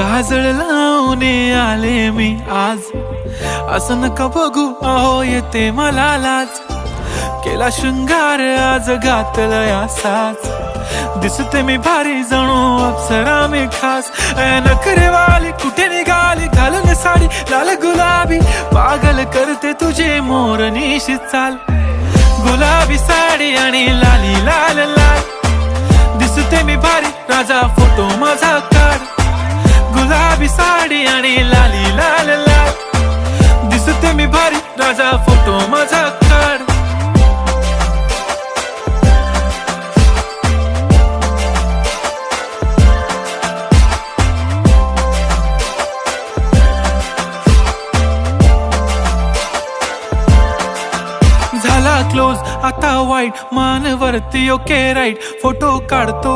काजळ लावून आले मी आज, असं नका बघू अहो येते मला लाज. केला शृंगार आज घातला असाच, दिसते मी भारी जणू अप्सरा मी खास. नखरेवाली कुठे निघाली घालून साडी लाल गुलाबी, पागल करते तुझे मोरनीशी चाल. गुलाबी साडी आणि लाली लाल लाल, दिसते मी भारी राजा फोटो माझा काढ. गुलाबी साडी आणि लाली लाल लाल, दिसते मी भारी राजा फोटो माझा काढ. झाला क्लोज आता वाईट, मान वरती ओके राईट, फोटो काढतो